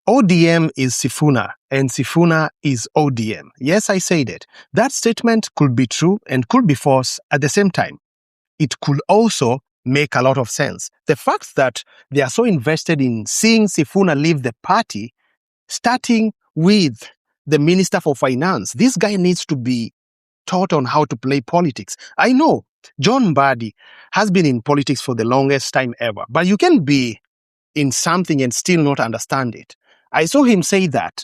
ODM is Sifuna and Sifuna is ODM. Yes, I said it. That statement could be true and could be false at the same time. It could also make a lot of sense. The fact that they are so invested in seeing Sifuna leave the party, starting with the Minister for Finance. This guy needs to be taught on how to play politics. I know John Mbadi has been in politics for the longest time ever, but you can be in something and still not understand it. I saw him say that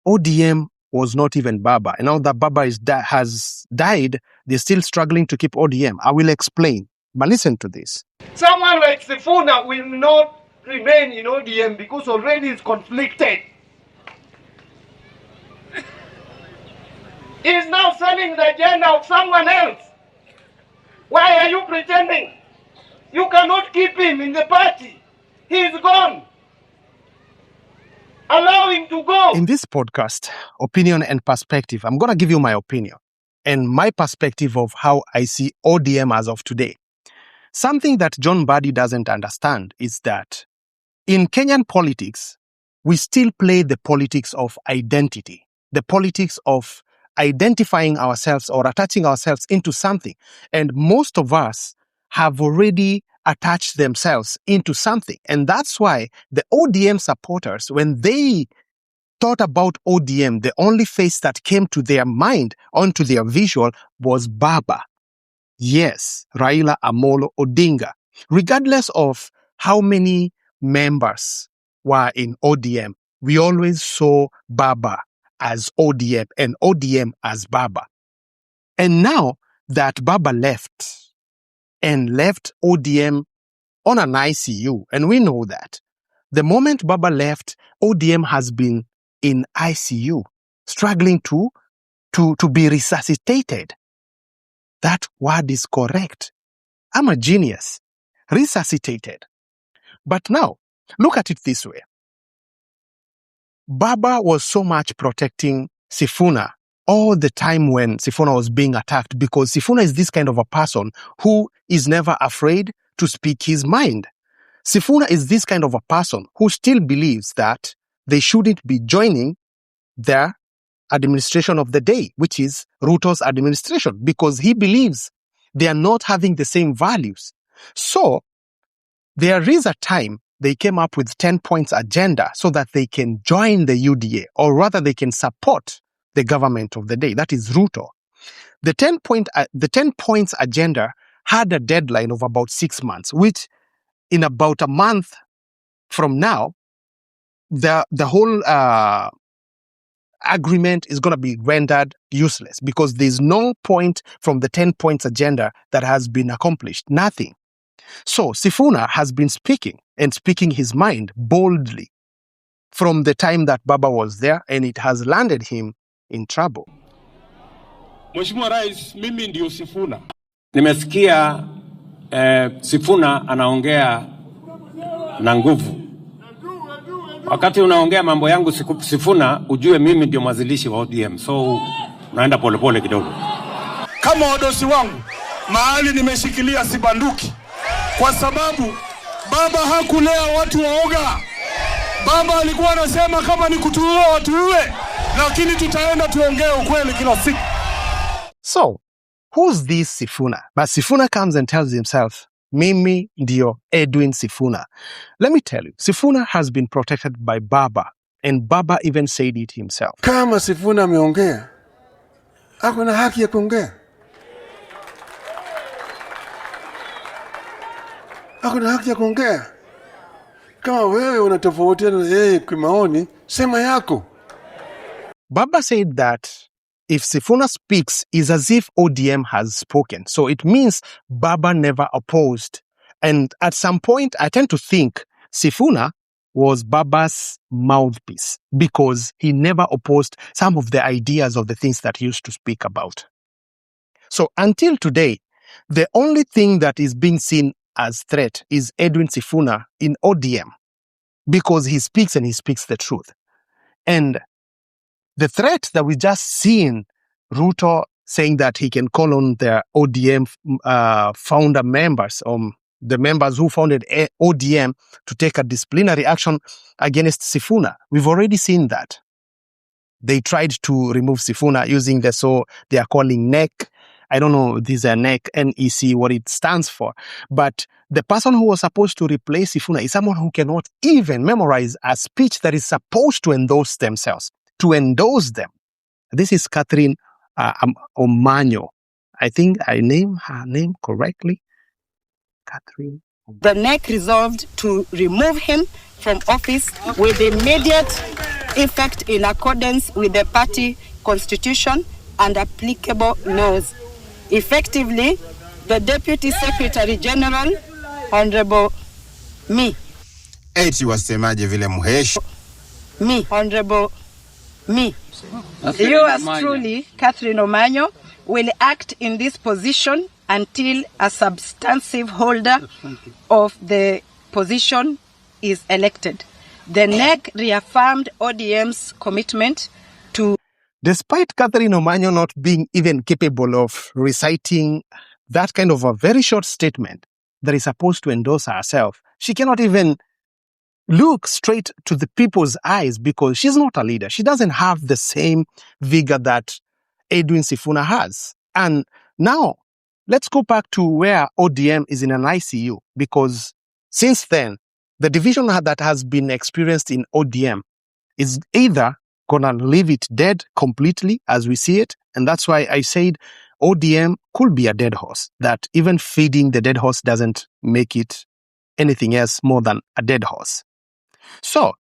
ODM was not even Baba. And now that Baba has died, they're still struggling to keep ODM. I will explain. But listen to this. Someone like Sifuna will not remain in ODM because already he's conflicted. He's now selling the agenda of someone else. Why are you pretending? You cannot keep him in the party. He's gone. Allow him to go. In this podcast, Opinion and Perspective, I'm going to give you my opinion and my perspective of how I see ODM as of today. Something that John Mbadi doesn't understand is that in Kenyan politics, we still play the politics of identity, the politics of identifying ourselves or attaching ourselves into something. And most of us have already attached themselves into something. And that's why the ODM supporters, when they thought about ODM, the only face that came to their mind, onto their visual, was Baba. Yes, Raila Amolo Odinga. Regardless of how many members were in ODM, we always saw Baba as ODM and ODM as Baba. And now that Baba left ODM on an ICU, and we know that the moment Baba left, ODM has been in ICU, struggling to be resuscitated. That word is correct. I'm a genius. Resuscitated. But now, look at it this way. Baba was so much protecting Sifuna all the time when Sifuna was being attacked, because Sifuna is this kind of a person who is never afraid to speak his mind. Sifuna is this kind of a person who still believes that they shouldn't be joining their administration of the day, which is Ruto's administration, because he believes they are not having the same values. So there is a time they came up with 10 points agenda so that they can join the UDA, or rather they can support the government of the day. That is Ruto. The 10 points agenda had a deadline of about 6 months, which in about a month from now, the whole agreement is going to be rendered useless, because there's no point from the 10 points agenda that has been accomplished. Nothing. So Sifuna has been speaking his mind boldly from the time that Baba was there, and it has landed him in trouble. Mheshimiwa Rais, mimi ndio Sifuna. Nimesikia Sifuna anaongea na nguvu. Wakati unaongea mambo yangu Sifuna, ujue mimi ndio mwanzilishi wa ODM. So naenda polepole kidogo. Kama wadosi wangu, mahali nimeshikilia sibanduki. Kwa sababu Baba hakulea watu waoga. Baba alikuwa anasema kama ni kutuua watuue, lakini tutaenda tuongee ukweli kila siku. So, who's this Sifuna? But Sifuna comes and tells himself, Mimi ndio Edwin Sifuna. Let me tell you, Sifuna has been protected by Baba, and Baba even said it himself. Kama Sifuna ameongea, ako na haki ya kuongea. Ako na haki ya kuongea. Kama wewe unatofautiana na yeye kwa maoni, sema yako. Baba said that if Sifuna speaks, it's as if ODM has spoken. So it means Baba never opposed. And at some point, I tend to think Sifuna was Baba's mouthpiece, because he never opposed some of the ideas of the things that he used to speak about. So until today, the only thing that is being seen as threat is Edwin Sifuna in ODM, because he speaks and he speaks the truth. And the threat that we just seen, Ruto saying that he can call on the ODM founder members, the members who founded ODM to take a disciplinary action against Sifuna. We've already seen that. They tried to remove Sifuna using they are calling NEC. I don't know, this is NEC, NEC, what it stands for. But the person who was supposed to replace Sifuna is someone who cannot even memorize a speech that is supposed to endorse themselves, to endorse them. This is Catherine Omanyo. I think I named her name correctly. Catherine. The NEC resolved to remove him from office with immediate effect in accordance with the party constitution and applicable laws. Effectively, the Deputy Secretary General, Honorable me. Eti wasemaje vile muheshi? Me, Honorable me. Yours truly, Catherine Omanyo, will act in this position until a substantive holder of the position is elected. The NEC reaffirmed ODM's commitment to... Despite Catherine Omanyo not being even capable of reciting that kind of a very short statement that is supposed to endorse herself, she cannot even look straight to the people's eyes because she's not a leader. She doesn't have the same vigor that Edwin Sifuna has. And now, let's go back to where ODM is in an ICU, because since then, the division that has been experienced in ODM is either going to leave it dead completely as we see it, and that's why I said ODM could be a dead horse, that even feeding the dead horse doesn't make it anything else more than a dead horse. So,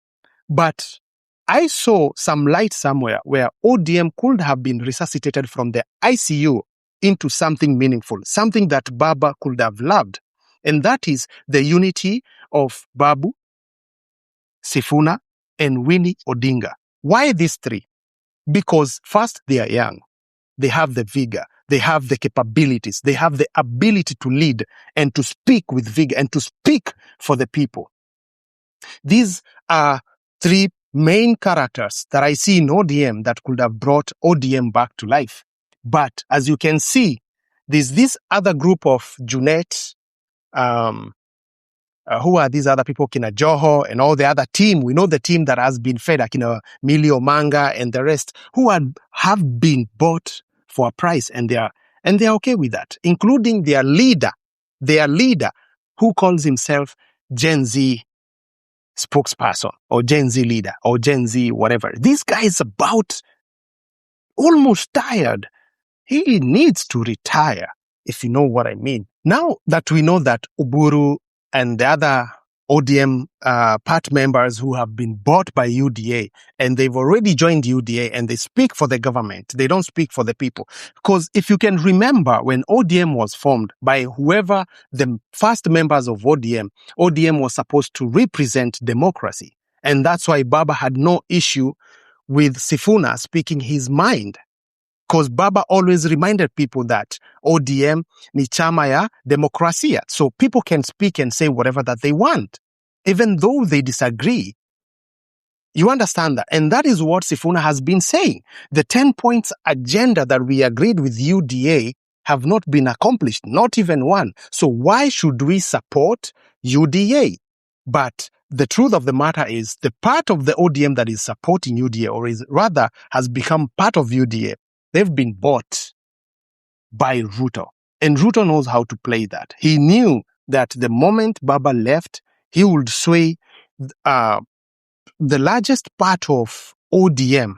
but I saw some light somewhere where ODM could have been resuscitated from the ICU into something meaningful, something that Baba could have loved. And that is the unity of Babu, Sifuna, and Winnie Odinga. Why these three? Because first, they are young. They have the vigor. They have the capabilities. They have the ability to lead and to speak with vigor and to speak for the people. These are three main characters that I see in ODM that could have brought ODM back to life. But as you can see, there's this other group of Junet, who are these other people, Kina Joho and all the other team. We know the team that has been fed, Kina Milio Manga and the rest, who have been bought for a price, and they're okay with that, including their leader, who calls himself Gen Z spokesperson or Gen Z leader or Gen Z whatever. This guy is about almost tired. He needs to retire, if you know what I mean. Now that we know that Uburu and the other ODM part members who have been bought by UDA, and they've already joined UDA and they speak for the government, they don't speak for the people. Because if you can remember when ODM was formed by whoever the first members of ODM was supposed to represent democracy. And that's why Baba had no issue with Sifuna speaking his mind. Because Baba always reminded people that ODM ni chama ya demokrasia. So people can speak and say whatever that they want, even though they disagree. You understand that? And that is what Sifuna has been saying. The 10 points agenda that we agreed with UDA have not been accomplished, not even one. So why should we support UDA? But the truth of the matter is the part of the ODM that is supporting UDA, or is rather has become part of UDA, they've been bought by Ruto. And Ruto knows how to play that. He knew that the moment Baba left, he would sway the largest part of ODM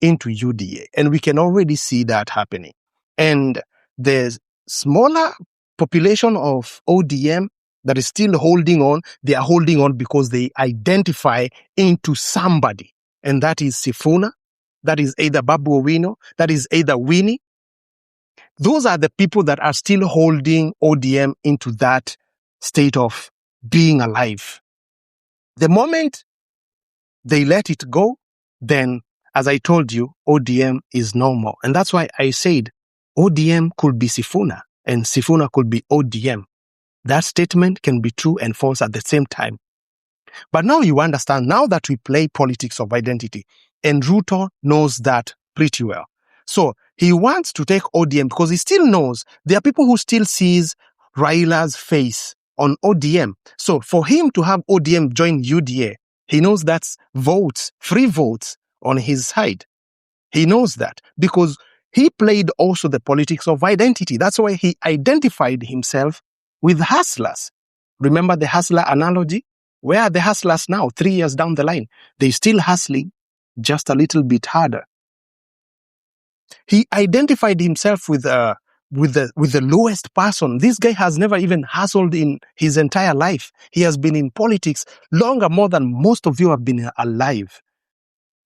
into UDA. And we can already see that happening. And the smaller population of ODM that is still holding on, they are holding on because they identify into somebody. And that is Sifuna. That is either Babu Owino, that is either Winnie. Those are the people that are still holding ODM into that state of being alive. The moment they let it go, then, as I told you, ODM is no more. And that's why I said ODM could be Sifuna and Sifuna could be ODM. That statement can be true and false at the same time. But now you understand, now that we play politics of identity, and Ruto knows that pretty well. So he wants to take ODM because he still knows there are people who still sees Raila's face on ODM. So for him to have ODM join UDA, he knows that's votes, free votes on his side. He knows that because he played also the politics of identity. That's why he identified himself with hustlers. Remember the hustler analogy? Where are the hustlers now, 3 years down the line? They're still hustling, just a little bit harder. He identified himself with the lowest person. This guy has never even hustled in his entire life. He has been in politics longer, more than most of you have been alive.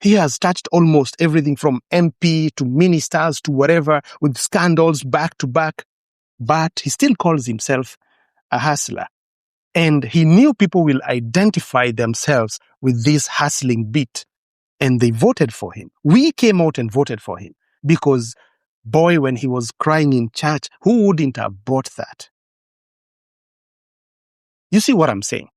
He has touched almost everything from MP to ministers to whatever, with scandals back to back. But he still calls himself a hustler. And he knew people will identify themselves with this hustling bit. And they voted for him. We came out and voted for him. Because, boy, when he was crying in church, who wouldn't have bought that? You see what I'm saying?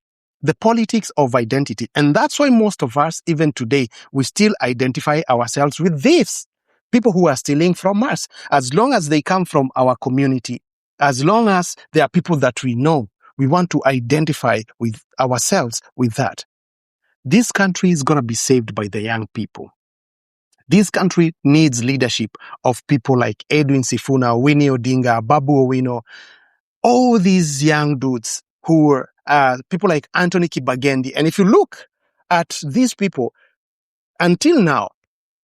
The politics of identity. And that's why most of us, even today, we still identify ourselves with thieves. People who are stealing from us. As long as they come from our community, as long as they are people that we know, we want to identify with ourselves with that. This country is going to be saved by the young people. This country needs leadership of people like Edwin Sifuna, Winnie Odinga, Babu Owino, all these young dudes who were people like Anthony Kibagendi. And if you look at these people, until now,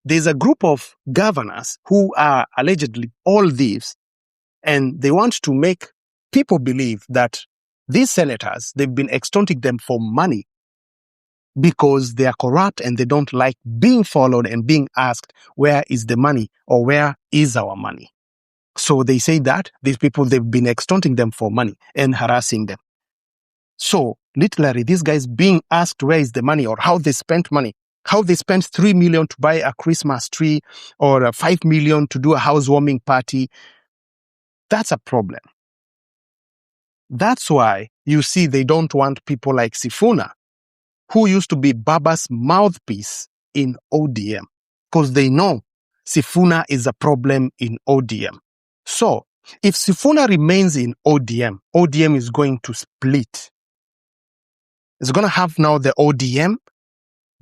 there's a group of governors who are allegedly all thieves, and they want to make people believe that these senators, they've been extorting them for money because they are corrupt and they don't like being followed and being asked, where is the money or where is our money? So they say that these people, they've been extorting them for money and harassing them. So literally, these guys being asked where is the money or how they spent money, how they spent 3 million to buy a Christmas tree or 5 million to do a housewarming party, that's a problem. That's why you see they don't want people like Sifuna, who used to be Baba's mouthpiece in ODM, because they know Sifuna is a problem in ODM. So if Sifuna remains in ODM, ODM is going to split. It's going to have now the ODM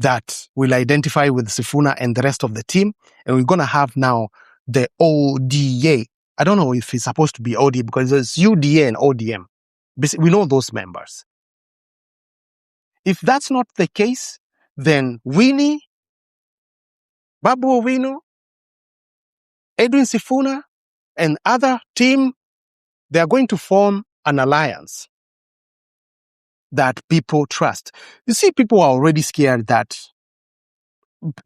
that will identify with Sifuna and the rest of the team, and we're going to have now the ODA. I don't know if it's supposed to be ODA because it's UDA and ODM. We know those members. If that's not the case, then Winnie, Babu Owino, Edwin Sifuna, and other team, they are going to form an alliance that people trust. You see, people are already scared that,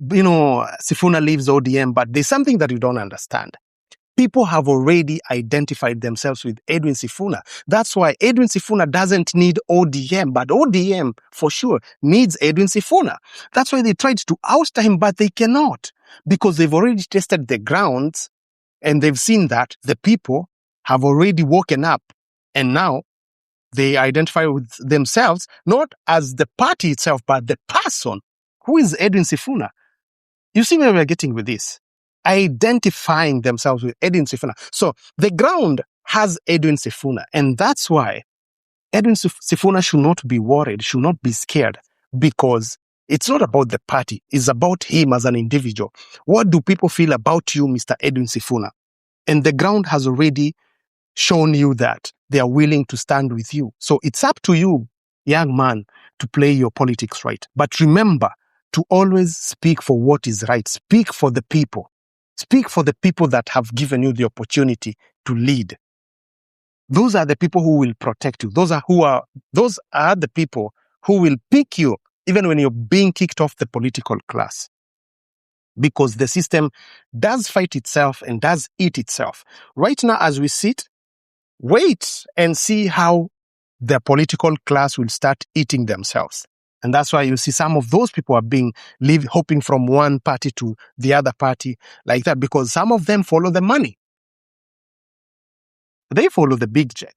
Sifuna leaves ODM, but there's something that you don't understand. People have already identified themselves with Edwin Sifuna. That's why Edwin Sifuna doesn't need ODM, but ODM for sure needs Edwin Sifuna. That's why they tried to oust him, but they cannot, because they've already tested the grounds and they've seen that the people have already woken up, and now they identify with themselves, not as the party itself, but the person who is Edwin Sifuna. You see where we're getting with this? Identifying themselves with Edwin Sifuna. So the ground has Edwin Sifuna, and that's why Edwin Sifuna should not be worried, should not be scared, because it's not about the party, it's about him as an individual. What do people feel about you, Mr. Edwin Sifuna? And the ground has already shown you that they are willing to stand with you. So it's up to you, young man, to play your politics right. But remember to always speak for what is right. Speak for the people. Speak for the people that have given you the opportunity to lead. Those are the people who will protect you. Those are the people who will pick you even when you're being kicked off the political class. Because the system does fight itself and does eat itself. Right now, as we sit, wait and see how the political class will start eating themselves. And that's why you see some of those people are hopping from one party to the other party like that, because some of them follow the money. They follow the big check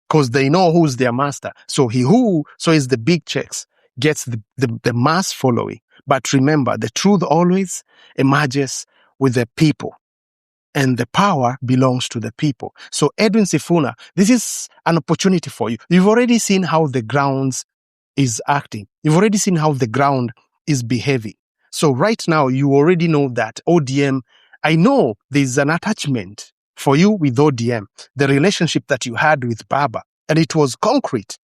because they know who's their master. So is the big checks gets the mass following. But remember, the truth always emerges with the people. and the power belongs to the people. So Edwin Sifuna, this is an opportunity for you. You've already seen how the grounds is acting. You've already seen how the ground is behaving. So right now, you already know that ODM, I know there's an attachment for you with ODM, the relationship that you had with Baba, and it was concrete.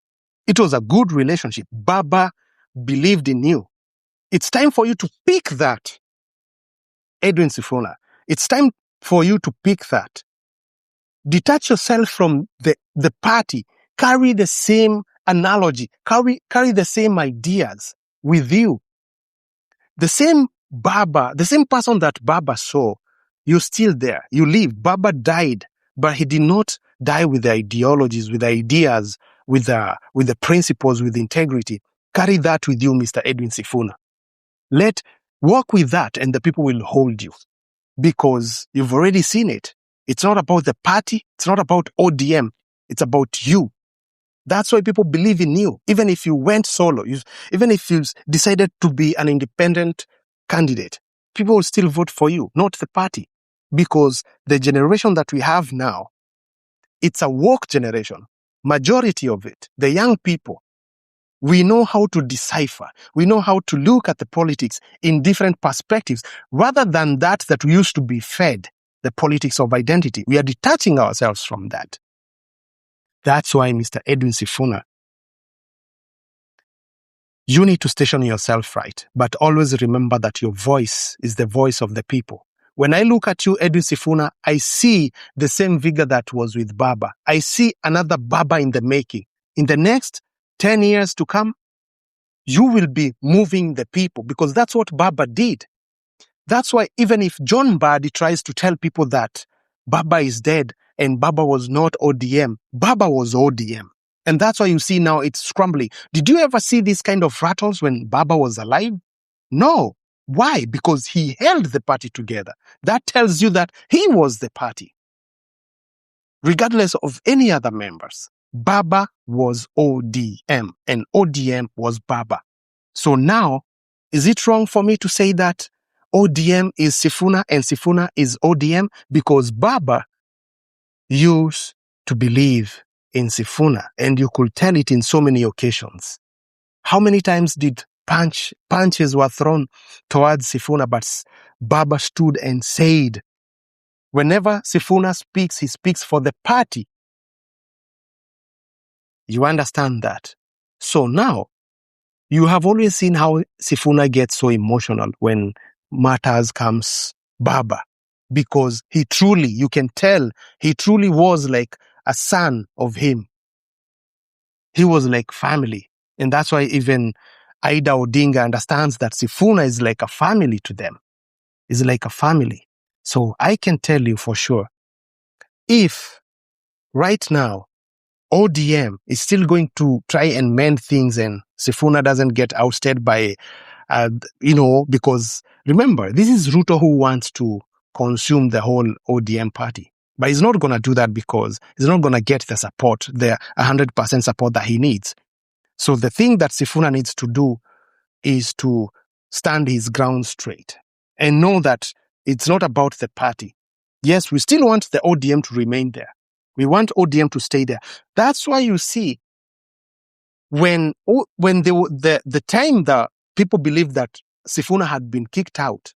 It was a good relationship. Baba believed in you. It's time for you to pick that, Edwin Sifuna. It's time for you to pick that. Detach yourself from the party. Carry the same analogy. Carry the same ideas with you. The same Baba, the same person that Baba saw, you're still there. You live. Baba died, but he did not die with the ideologies, with the ideas, with the principles, with integrity. Carry that with you, Mr. Edwin Sifuna. Walk with that, and the people will hold you, because you've already seen it. It's not about the party. It's not about ODM. It's about you. That's why people believe in you. Even if you went solo, even if you decided to be an independent candidate, people will still vote for you, not the party. Because the generation that we have now, it's a woke generation. Majority of it, the young people, we know how to decipher. We know how to look at the politics in different perspectives, rather than that we used to be fed, the politics of identity. We are detaching ourselves from that. That's why, Mr. Edwin Sifuna, you need to station yourself right, but always remember that your voice is the voice of the people. When I look at you, Edwin Sifuna, I see the same vigor that was with Baba. I see another Baba in the making. In the next 10 years to come, you will be moving the people, because that's what Baba did. That's why even if John Mbadi tries to tell people that Baba is dead and Baba was not ODM, Baba was ODM. And that's why you see now it's scrambling. Did you ever see these kind of rattles when Baba was alive? No. Why? Because he held the party together. That tells you that he was the party, regardless of any other members. Baba was ODM and ODM was Baba. So now, is it wrong for me to say that ODM is Sifuna and Sifuna is ODM? Because Baba used to believe in Sifuna, and you could tell it in so many occasions. How many times did punches were thrown towards Sifuna, but Baba stood and said, whenever Sifuna speaks, he speaks for the party. You understand that? So now, you have always seen how Sifuna gets so emotional when matters comes Baba, because you can tell, he truly was like a son of him. He was like family. And that's why even Aida Odinga understands that Sifuna is like a family to them. Is like a family. So I can tell you for sure, if right now ODM is still going to try and mend things and Sifuna doesn't get ousted by, because remember, this is Ruto who wants to consume the whole ODM party. But he's not going to do that because he's not going to get the support, the 100% support that he needs. So the thing that Sifuna needs to do is to stand his ground straight and know that it's not about the party. Yes, we still want the ODM to remain there. We want ODM to stay there. That's why you see when the time that people believed that Sifuna had been kicked out,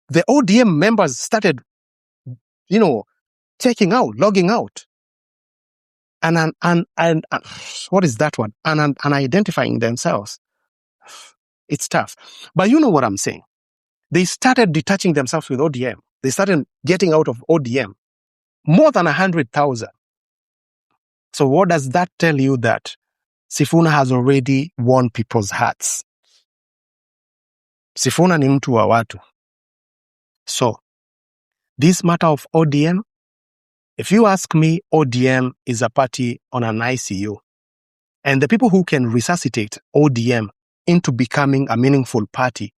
the ODM members started, checking out, logging out, and what is that one? And identifying themselves. It's tough. But you know what I'm saying. They started detaching themselves with ODM. They started getting out of ODM. More than 100,000. So what does that tell you? That Sifuna has already won people's hearts. Sifuna ni mtu wa watu. So, this matter of ODM, if you ask me, ODM is a party on an ICU. And the people who can resuscitate ODM into becoming a meaningful party,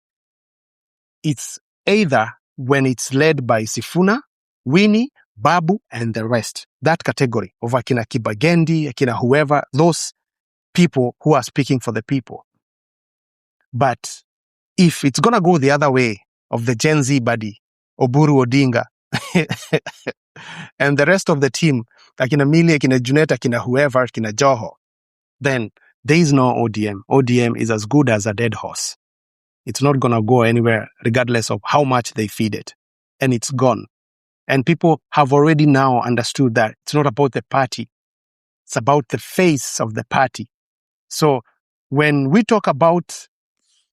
it's either when it's led by Sifuna, Winnie, Babu, and the rest. That category of Akina Kibagendi, Akina whoever, those people who are speaking for the people. But if it's going to go the other way of the Gen Z buddy, Oburu Odinga, and the rest of the team, akina Mili, akina Junet, akina whoever, akina Joho, then there is no ODM. ODM is as good as a dead horse. It's not going to go anywhere regardless of how much they feed it. And it's gone. And people have already now understood that it's not about the party. It's about the face of the party. So when we talk about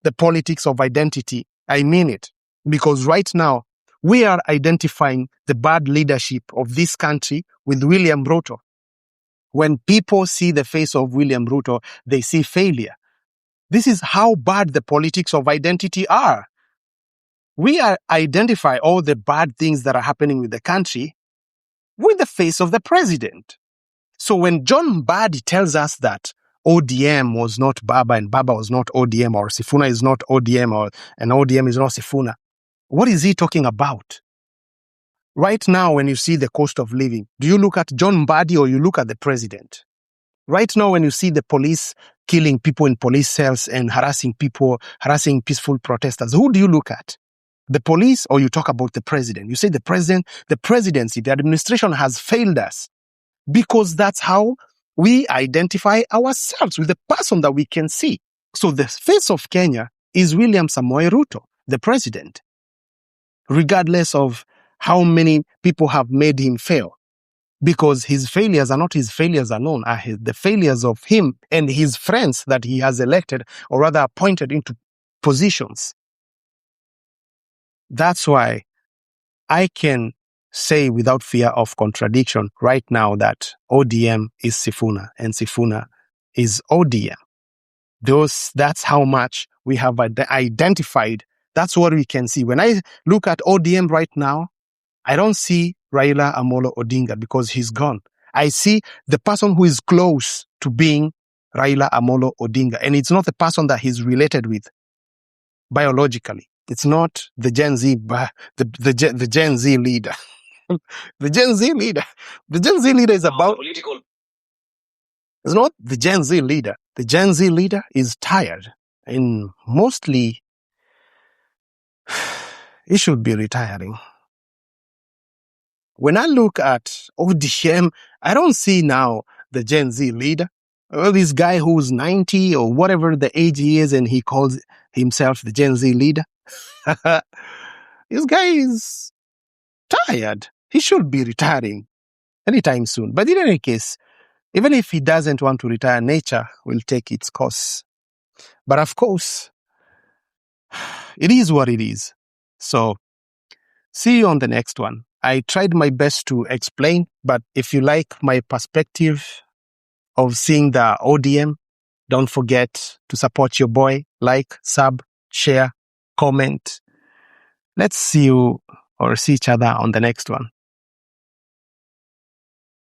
the politics of identity, I mean it. Because right now, we are identifying the bad leadership of this country with William Ruto. When people see the face of William Ruto, they see failure. This is how bad the politics of identity are. We identify all the bad things that are happening with the country with the face of the president. So when John Mbadi tells us that ODM was not Baba and Baba was not ODM, or Sifuna is not ODM, and ODM is not Sifuna, what is he talking about? Right now, when you see the cost of living, do you look at John Mbadi or you look at the president? Right now, when you see the police killing people in police cells and harassing people, harassing peaceful protesters, who do you look at? The police, or you talk about the president? You say the president, the presidency, the administration has failed us, because that's how we identify ourselves, with the person that we can see. So the face of Kenya is William Samoei Ruto, the president, regardless of how many people have made him fail. Because his failures are not his failures alone, are the failures of him and his friends that he has elected, or rather appointed into positions. That's why I can say without fear of contradiction right now that ODM is Sifuna and Sifuna is ODM. That's how much we have identified. That's what we can see. When I look at ODM right now, I don't see Raila Amolo Odinga because he's gone. I see the person who is close to being Raila Amolo Odinga, and it's not the person that he's related with biologically. It's not the Gen Z, the Gen Z leader. The Gen Z leader. The Gen Z leader is about political. It's not the Gen Z leader. The Gen Z leader is tired, and mostly he should be retiring. When I look at ODM, I don't see now the Gen Z leader. Well, this guy who's 90 or whatever the age he is, and he calls himself the Gen Z leader. This guy is tired. He should be retiring anytime soon. But in any case, even if he doesn't want to retire, nature will take its course. But of course, it is what it is. So, see you on the next one. I tried my best to explain, but if you like my perspective of seeing the ODM, don't forget to support your boy, like, sub, share, comment. Let's see you or see each other on the next one.